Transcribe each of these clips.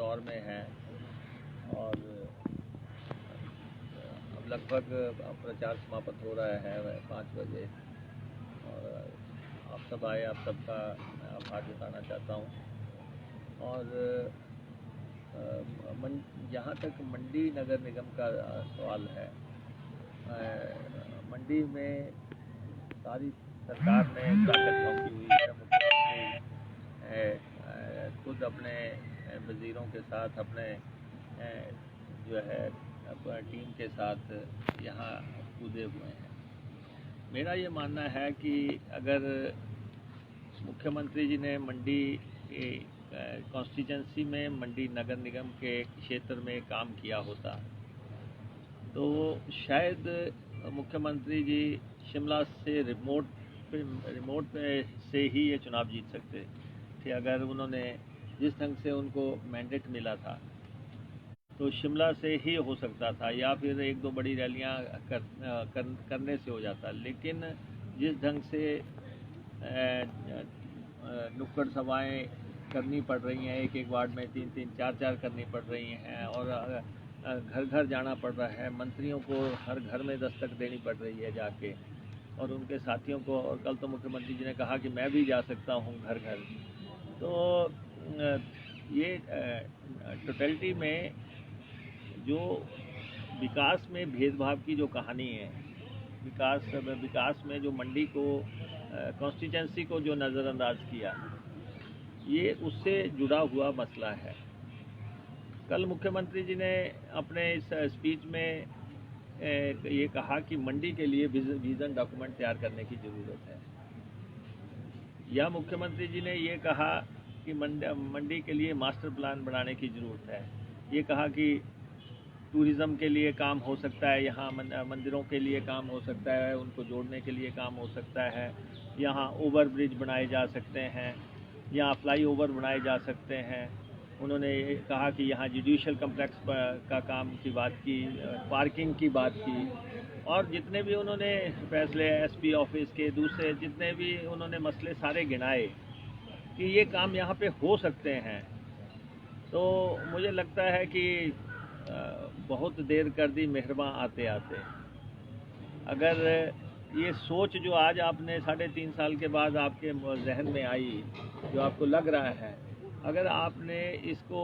दौर में हैं और अब लगभग प्रचार समाप्त हो रहा है 5 बजे और आप सब आए, आप सबका मैं आभार जताना चाहता हूँ। और जहाँ तक मंडी नगर निगम का सवाल है, मंडी में सारी सरकार ने ताकत झोंकी हुई है। मुख्यमंत्री खुद अपने वज़ीरों के साथ, अपने जो है अपनी टीम के साथ यहाँ कूदे हुए हैं। मेरा ये मानना है कि अगर मुख्यमंत्री जी ने मंडी कॉन्स्टिट्यूंसी में मंडी नगर निगम के क्षेत्र में काम किया होता तो शायद मुख्यमंत्री जी शिमला से रिमोट से ही ये चुनाव जीत सकते थे। अगर उन्होंने जिस ढंग से उनको मैंडेट मिला था तो शिमला से ही हो सकता था, या फिर 1-2 बड़ी रैलियां करने से हो जाता। लेकिन जिस ढंग से नुक्कड़ सभाएं करनी पड़ रही हैं, एक वार्ड में 3-3, 4-4 करनी पड़ रही हैं और घर घर जाना पड़ रहा है, मंत्रियों को हर घर में दस्तक देनी पड़ रही है जाके, और उनके साथियों को। और कल तो मुख्यमंत्री जी ने कहा कि मैं भी जा सकता हूं घर घर। तो ये टोटलिटी में जो विकास में भेदभाव की जो कहानी है, विकास में जो मंडी को कॉन्स्टिट्यूंसी को जो नज़रअंदाज किया, ये उससे जुड़ा हुआ मसला है। कल मुख्यमंत्री जी ने अपने इस स्पीच में ये कहा कि मंडी के लिए विज़न डॉक्यूमेंट तैयार करने की ज़रूरत है, या मुख्यमंत्री जी ने ये कहा कि मंडी के लिए मास्टर प्लान बनाने की ज़रूरत है। ये कहा कि टूरिज़्म के लिए काम हो सकता है, यहाँ मंदिरों के लिए काम हो सकता है, उनको जोड़ने के लिए काम हो सकता है, यहाँ ओवर ब्रिज बनाए जा सकते हैं, यहाँ फ्लाईओवर बनाए जा सकते हैं। उन्होंने कहा कि यहाँ जुडिशल कम्प्लेक्स का काम की बात की, पार्किंग की बात की, और जितने भी उन्होंने फैसले एसपी ऑफिस के दूसरे जितने भी उन्होंने मसले सारे गिनाए कि ये काम यहाँ पे हो सकते हैं। तो मुझे लगता है कि बहुत देर कर दी मेहरबां आते आते। अगर ये सोच जो आज आपने 3.5 साल के बाद आपके जहन में आई, जो आपको लग रहा है, अगर आपने इसको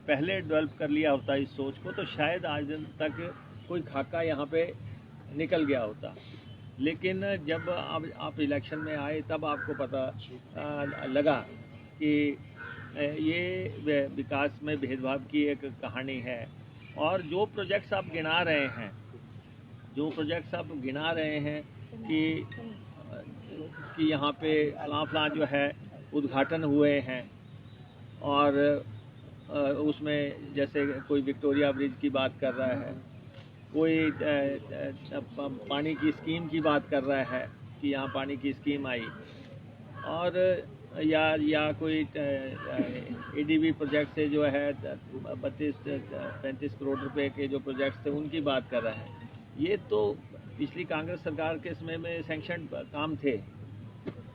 पहले डेवलप कर लिया होता इस सोच को, तो शायद आज दिन तक कोई खाका यहाँ पे निकल गया होता। लेकिन जब आप इलेक्शन में आए तब आपको पता लगा कि ये विकास में भेदभाव की एक कहानी है। और जो प्रोजेक्ट्स आप गिना रहे हैं कि यहाँ पे फलां जो है उद्घाटन हुए हैं, और उसमें जैसे कोई विक्टोरिया ब्रिज की बात कर रहा है, कोई पानी की स्कीम की बात कर रहा है कि यहाँ पानी की स्कीम आई, और या कोई एडीबी प्रोजेक्ट से जो है 32-35 करोड़ रुपए के जो प्रोजेक्ट्स थे उनकी बात कर रहा है। ये तो पिछली कांग्रेस सरकार के समय में सैंक्शन काम थे,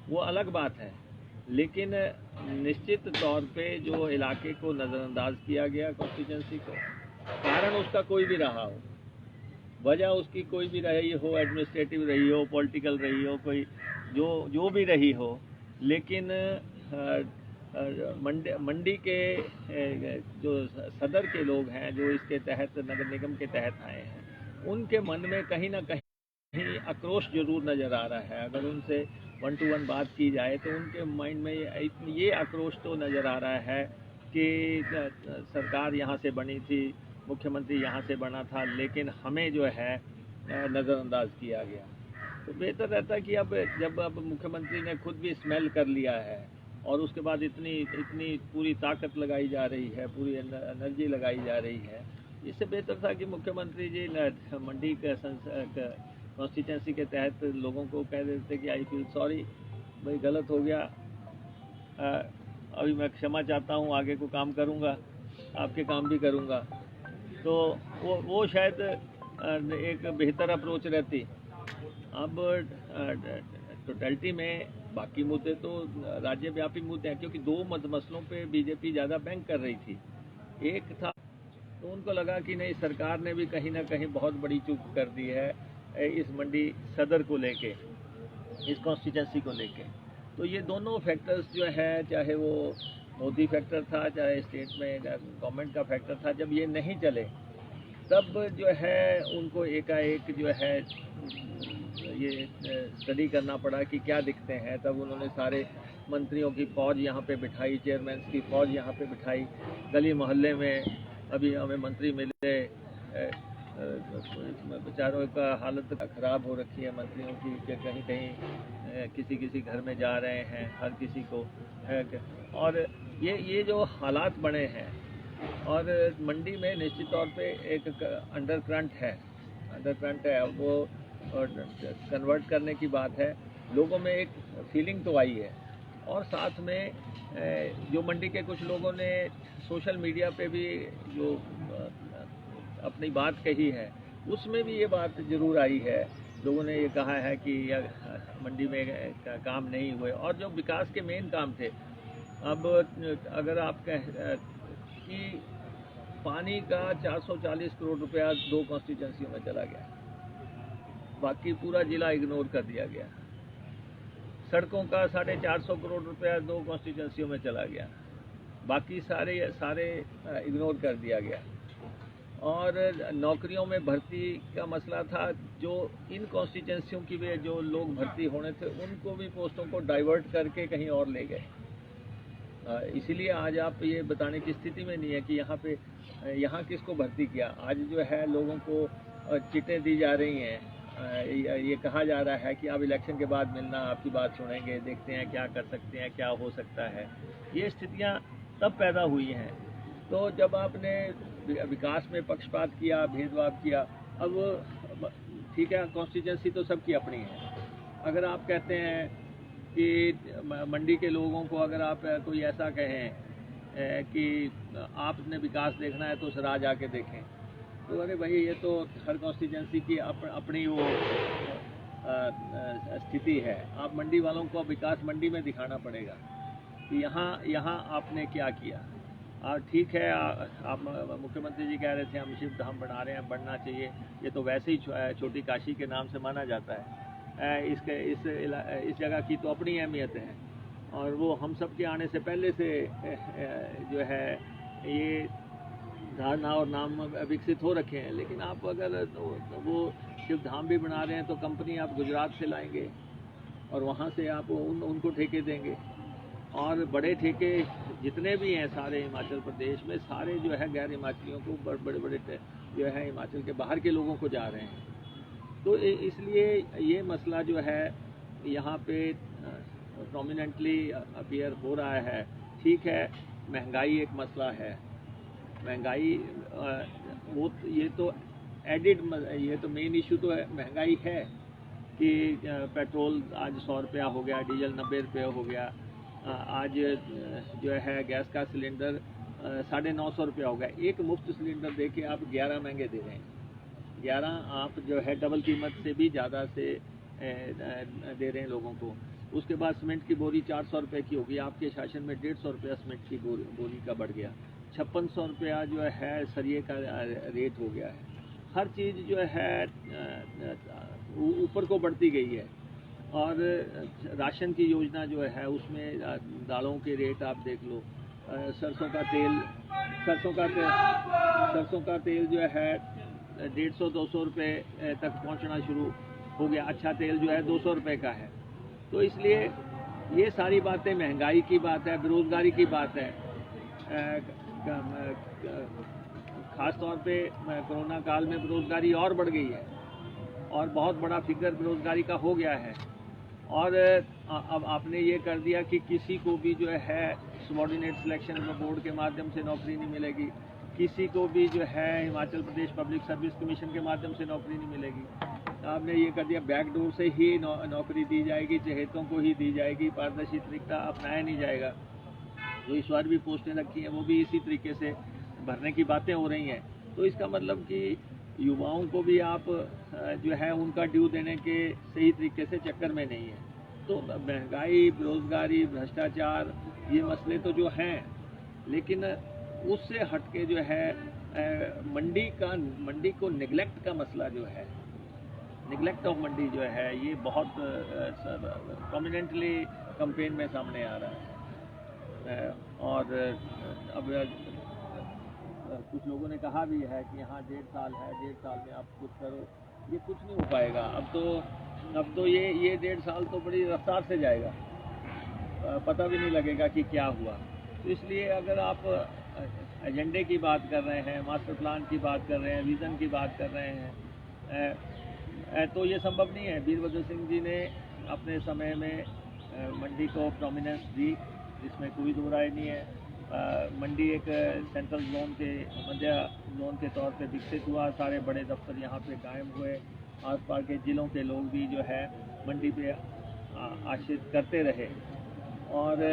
वो अलग बात है। लेकिन निश्चित तौर पे जो इलाके को नज़रअंदाज किया गया कॉन्स्टिट्यूंसी को, कारण उसका कोई भी रहा हो, वजह उसकी कोई भी रही हो, एडमिनिस्ट्रेटिव रही हो, पॉलिटिकल रही हो, कोई जो भी रही हो, लेकिन मंडी के जो सदर के लोग हैं, जो इसके तहत नगर निगम के तहत आए हैं, उनके मन में कहीं ना कहीं आक्रोश जरूर नज़र आ रहा है। अगर उनसे 1 to 1 बात की जाए तो उनके माइंड में ये आक्रोश तो नज़र आ रहा है कि सरकार यहाँ से बनी थी, मुख्यमंत्री यहाँ से बना था, लेकिन हमें जो है नज़रअंदाज किया गया। तो बेहतर रहता कि जब मुख्यमंत्री ने खुद भी स्मेल कर लिया है और उसके बाद इतनी पूरी ताकत लगाई जा रही है, पूरी एनर्जी लगाई जा रही है, इससे बेहतर था कि मुख्यमंत्री जी मंडी के कॉन्स्टिट्यूंसी के तहत लोगों को कह देते कि आई फील सॉरी भाई, गलत हो गया, अभी मैं क्षमा चाहता हूँ, आगे को काम करूँगा, आपके काम भी करूँगा। तो वो शायद एक बेहतर अप्रोच रहती। अब टोटलिटी में बाकी मुद्दे तो राज्यव्यापी मुद्दे हैं, क्योंकि 2 मसलों पे बीजेपी ज़्यादा बैंक कर रही थी। एक था तो उनको लगा कि नहीं, सरकार ने भी कहीं ना कहीं बहुत बड़ी चूक कर दी है इस मंडी सदर को लेके, इस कॉन्स्टिट्यूंसी को लेके। तो ये दोनों फैक्टर्स जो है, चाहे वो मोदी फैक्टर था, चाहे स्टेट में गवर्नमेंट का फैक्टर था, जब ये नहीं चले तब जो है उनको एकाएक जो है ये स्टडी करना पड़ा कि क्या दिखते हैं। तब उन्होंने सारे मंत्रियों की फ़ौज यहाँ पे बिठाई, चेयरमैन की फ़ौज यहाँ पे बिठाई, गली मोहल्ले में अभी हमें मंत्री मिले, बेचारों का हालत ख़राब हो रखी है मंत्रियों की, कि कहीं कहीं किसी किसी घर में जा रहे हैं हर किसी को। और ये जो हालात बने हैं, और मंडी में निश्चित तौर पे एक अंडर करंट है, वो कन्वर्ट करने की बात है। लोगों में एक फीलिंग तो आई है, और साथ में जो मंडी के कुछ लोगों ने सोशल मीडिया पे भी जो अपनी बात कही है, उसमें भी ये बात ज़रूर आई है। लोगों ने ये कहा है कि मंडी में काम नहीं हुए, और जो विकास के मेन काम थे, अब अगर आप कि पानी का 440 करोड़ रुपया 2 कॉन्स्टिट्यूंसियों में चला गया, बाकी पूरा जिला इग्नोर कर दिया गया। सड़कों का 450 करोड़ रुपया 2 कॉन्स्टिट्यूंसियों में चला गया, बाकी सारे इग्नोर कर दिया गया। और नौकरियों में भर्ती का मसला था, जो इन कॉन्स्टिट्यूंसियों की भी जो लोग भर्ती होने थे उनको भी पोस्टों को डाइवर्ट करके कहीं और ले गए। इसीलिए आज आप ये बताने की स्थिति में नहीं है कि यहाँ किसको भर्ती किया। आज जो है लोगों को चिटें दी जा रही हैं, ये कहा जा रहा है कि आप इलेक्शन के बाद मिलना, आपकी बात सुनेंगे, देखते हैं क्या कर सकते हैं, क्या हो सकता है। ये स्थितियाँ तब पैदा हुई हैं। तो जब आपने विकास में पक्षपात किया, भेदभाव किया, अब ठीक है, कॉन्स्टिट्यूंसी तो सबकी अपनी है। अगर आप कहते हैं कि मंडी के लोगों को अगर आप कोई ऐसा कहें कि आपने विकास देखना है तो सराज आके देखें, तो अरे भाई, ये तो हर कॉन्स्टिट्यूंसी की अपनी वो स्थिति है। आप मंडी वालों को विकास मंडी में दिखाना पड़ेगा कि यहाँ आपने क्या किया। ठीक है, आप मुख्यमंत्री जी कह रहे थे हम शिव धाम बना रहे हैं, बढ़ना चाहिए। ये तो वैसे ही छोटी काशी के नाम से माना जाता है। इस जगह की तो अपनी अहमियत है, और वो हम सब के आने से पहले से जो है ये धारणा और नाम विकसित हो रखे हैं। लेकिन आप अगर वो शिव धाम भी बना रहे हैं तो कंपनी आप गुजरात से लाएंगे और वहाँ से आप उनको ठेके देंगे, और बड़े ठेके जितने भी हैं सारे हिमाचल प्रदेश में, सारे जो है गैर हिमाचलियों को, बड़े जो है हिमाचल के बाहर के लोगों को जा रहे हैं। तो इसलिए ये मसला जो है यहाँ पे प्रोमिनेंटली अपीयर हो रहा है। ठीक है, महंगाई एक मसला है, महंगाई वो ये तो एडिड, ये तो मेन इशू तो महंगाई है कि पेट्रोल आज 100 रुपया हो गया, डीजल 90 रुपये हो गया। आज जो है गैस का सिलेंडर 950 रुपया हो गया। एक मुफ्त सिलेंडर दे के आप 11 महंगे दे रहे हैं। 11 आप जो है डबल कीमत से भी ज़्यादा से दे रहे हैं लोगों को। उसके बाद सीमेंट की बोरी 400 रुपये की होगी, आपके शासन में 150 रुपया सीमेंट की बोरी का बढ़ गया। 5600 रुपया जो है सरिये का रेट हो गया है। हर चीज़ जो है ऊपर को बढ़ती गई है। और राशन की योजना जो है उसमें दालों के रेट आप देख लो। सरसों का तेल जो है 150-200 रुपये तक पहुंचना शुरू हो गया। अच्छा तेल जो है 200 रुपये का है। तो इसलिए ये सारी बातें, महंगाई की बात है, बेरोज़गारी की बात है। ख़ास तौर पे कोरोना काल में बेरोज़गारी और बढ़ गई है, और बहुत बड़ा फिगर बेरोज़गारी का हो गया है। और अब आपने ये कर दिया कि किसी को भी जो है सबॉर्डिनेट सिलेक्शन बोर्ड के माध्यम से नौकरी नहीं मिलेगी, किसी को भी जो है Himachal Pradesh public service commission के माध्यम से नौकरी नहीं मिलेगी। आपने ये कर दिया बैकडोर से ही नौकरी दी जाएगी, चहेतों को ही दी जाएगी, पारदर्शी तरीका अपनाया नहीं जाएगा। जो इस बार भी पोस्टें रखी हैं वो भी इसी तरीके से भरने की बातें हो रही हैं। तो इसका मतलब कि युवाओं को भी आप जो है उनका ड्यू देने के सही तरीके से चक्कर में नहीं है। तो महंगाई, बेरोज़गारी, भ्रष्टाचार, ये मसले तो जो हैं, लेकिन उससे हटके जो है मंडी को निगलेक्ट का मसला जो है, निगलेक्ट ऑफ मंडी जो है, ये बहुत प्रोमिनेंटली कैंपेन में सामने आ रहा है। और अब कुछ लोगों ने कहा भी है कि यहाँ 1.5 साल है, 1.5 साल में आप कुछ करो, ये कुछ नहीं हो पाएगा। अब तो ये 1.5 साल तो बड़ी रफ्तार से जाएगा, पता भी नहीं लगेगा कि क्या हुआ। तो इसलिए अगर आप एजेंडे की बात कर रहे हैं, मास्टर प्लान की बात कर रहे हैं, विज़न की बात कर रहे हैं, तो ये संभव नहीं है। वीरभद्र सिंह जी ने अपने समय में मंडी को प्रोमिनेंस दी, जिसमें कोई दो राय नहीं है। मंडी एक सेंट्रल जोन के मध्य जोन के तौर पे विकसित हुआ, सारे बड़े दफ्तर यहाँ पे कायम हुए, आस पास के ज़िलों के लोग भी जो है मंडी पे आश्रित करते रहे। और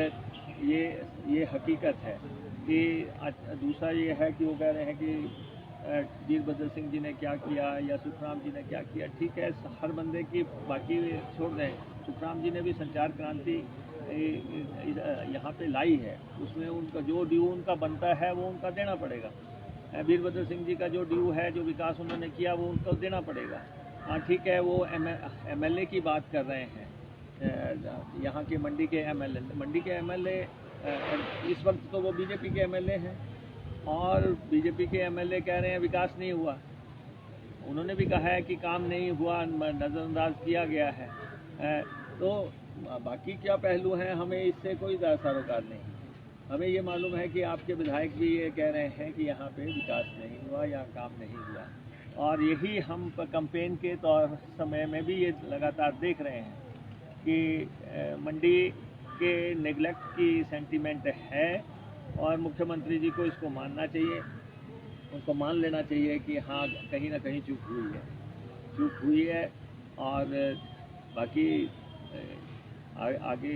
ये हकीकत है कि दूसरा ये है कि वो कह रहे हैं कि वीरभद्र सिंह जी ने क्या किया या सुखराम जी ने क्या किया। ठीक है, हर बंदे की बाकी छोड़ दें, सुखराम जी ने भी संचार क्रांति यहाँ पे लाई है, उसमें उनका जो ड्यू उनका बनता है वो उनका देना पड़ेगा। वीरभद्र सिंह जी का जो ड्यू है, जो विकास उन्होंने किया, वो उनको देना पड़ेगा। हाँ ठीक है, वो MLA की बात कर रहे हैं, यहाँ के मंडी के MLA इस वक्त तो वो बीजेपी के MLA हैं, और बीजेपी के MLA कह रहे हैं विकास नहीं हुआ। उन्होंने भी कहा है कि काम नहीं हुआ, नज़रअंदाज किया गया है। तो बाकी क्या पहलू हैं, हमें इससे कोई सरोकार नहीं। हमें ये मालूम है कि आपके विधायक भी ये कह रहे हैं कि यहाँ पे विकास नहीं हुआ या काम नहीं हुआ, और यही हम कैंपेन के तौर समय में भी ये लगातार देख रहे हैं कि मंडी के नेगलेक्ट की सेंटीमेंट है, और मुख्यमंत्री जी को इसको मानना चाहिए, उनको मान लेना चाहिए कि हाँ कहीं ना कहीं चूक हुई है। और बाकी आगे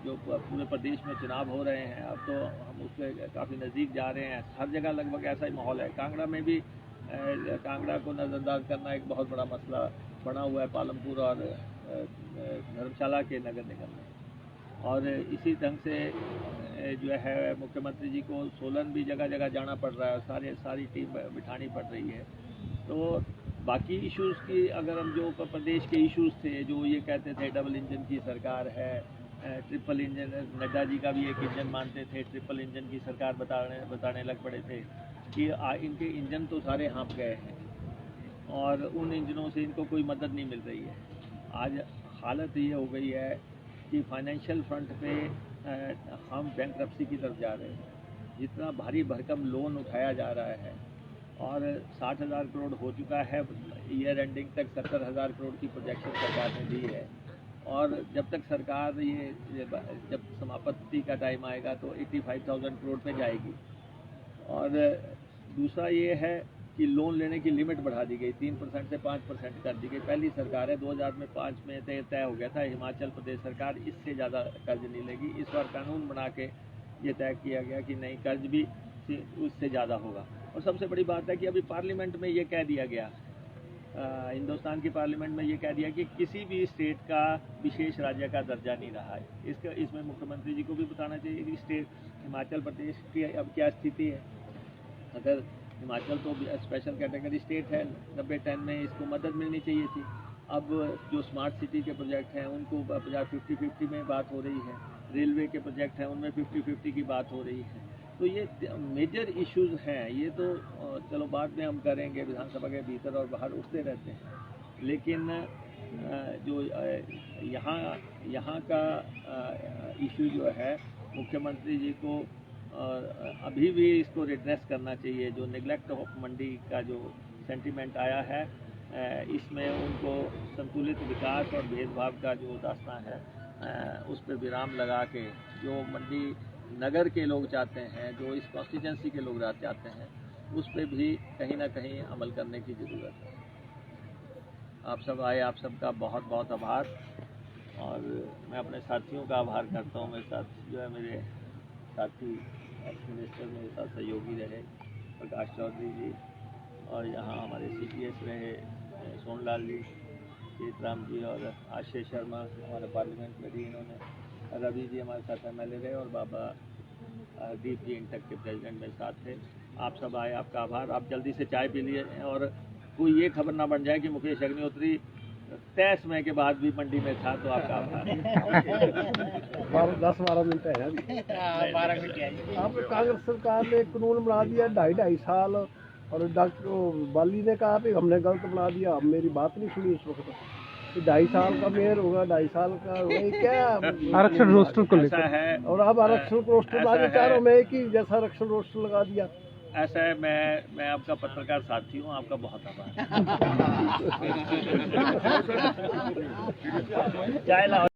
जो पूरे प्रदेश में चुनाव हो रहे हैं, अब तो हम उसके काफ़ी नज़दीक जा रहे हैं। हर जगह लगभग ऐसा ही माहौल है। कांगड़ा में भी कांगड़ा को नज़रअंदाज करना एक बहुत बड़ा मसला बना हुआ है, पालमपुर और धर्मशाला के नगर निगम में। और इसी ढंग से जो है मुख्यमंत्री जी को सोलन भी जगह जगह जाना पड़ रहा है, सारी टीम बिठानी पड़ रही है। तो बाकी इश्यूज़ की अगर हम जो प्रदेश के इश्यूज़ थे, जो ये कहते थे डबल इंजन की सरकार है, ट्रिपल इंजन, नड्डा जी का भी एक इंजन मानते थे, ट्रिपल इंजन की सरकार बताने लग पड़े थे कि इनके इंजन तो सारे हाँप गए हैं और उन इंजनों से इनको कोई मदद नहीं मिल रही है। आज हालत ये हो गई है कि फाइनेंशियल फ्रंट पे हम बैंकरप्सी की तरफ जा रहे हैं। जितना भारी भरकम लोन उठाया जा रहा है, और 60,000 करोड़ हो चुका है, ईयर एंडिंग तक 70,000 करोड़ की प्रोजेक्शन सरकार ने दी है। और जब तक सरकार जब समापति का टाइम आएगा तो 85,000 करोड़ पे जाएगी। और दूसरा ये है कि लोन लेने की लिमिट बढ़ा दी गई, 3% से 5% कर दी गई। पहली सरकार है 2005 में तय हो गया था, हिमाचल प्रदेश सरकार इससे ज़्यादा कर्ज नहीं लेगी। इस बार कानून बना के ये तय किया गया कि नहीं, कर्ज भी उससे ज़्यादा होगा। और सबसे बड़ी बात है कि अभी पार्लियामेंट में ये कह दिया गया, हिंदुस्तान की पार्लियामेंट में ये कह दिया कि किसी भी स्टेट का विशेष राज्य का दर्जा नहीं रहा है। इसमें मुख्यमंत्री जी को भी बताना चाहिए कि स्टेट हिमाचल प्रदेश की अब क्या स्थिति है। अगर हिमाचल तो स्पेशल कैटेगरी स्टेट है, 90-10 में इसको मदद मिलनी चाहिए थी। अब जो स्मार्ट सिटी के प्रोजेक्ट हैं उनको 50-50 में बात हो रही है, रेलवे के प्रोजेक्ट हैं उनमें 50-50 की बात हो रही है। तो ये मेजर इश्यूज़ हैं। ये तो चलो बाद में हम करेंगे, विधानसभा के भीतर और बाहर उठते रहते हैं, लेकिन जो यहाँ का इशू जो है मुख्यमंत्री जी को अभी भी इसको रिड्रेस करना चाहिए। जो नेगलेक्ट ऑफ मंडी का जो सेंटीमेंट आया है, इसमें उनको संतुलित विकास और भेदभाव का जो दास्तां है उस पर विराम लगा के जो मंडी नगर के लोग चाहते हैं, जो इस कॉन्स्टिट्यूंसी के लोग चाहते हैं, उस पर भी कहीं ना कहीं अमल करने की ज़रूरत है। आप सब आए, आप सबका बहुत बहुत आभार। और मैं अपने साथियों का आभार करता हूँ। मेरे साथ जो है मेरे साथी एक्स मिनिस्टर मेरे साथ सहयोगी रहे प्रकाश चौधरी जी, और यहाँ हमारे CPS रहे सोनलाल जी, सीतराम जी, और आशीष शर्मा हमारे पार्लियामेंट में भी इन्होंने, रवि जी हमारे साथ MLA रहे, और बाबा दीप जी इंटक के प्रेसिडेंट मेरे साथ थे। आप सब आए, आपका आभार। आप जल्दी से चाय पी लिए और कोई ये खबर ना बन जाए कि मुकेश अग्निहोत्री तय समय के बाद भी मंडी में था, तो आपका आभार। 10-12 मिनट है अभी। 12 मिनट है। आपने कांग्रेस सरकार ने एक कानून बना दिया 2.5 साल, और डॉक्टर बाली ने कहा कि हमने गलत बना दिया, हम मेरी बात नहीं सुनी इस वक्त। 2.5 साल का मेयर होगा, 2.5 साल का वही क्या आरक्षण रोस्टर को लेकर है, और अब आरक्षण को रोस्टर लगा चारों में एक ही जैसा आरक्षण रोस्टर लगा दिया। ऐसा है। मैं आपका पत्रकार साथी हूँ, आपका बहुत आभार। चाय लाओ।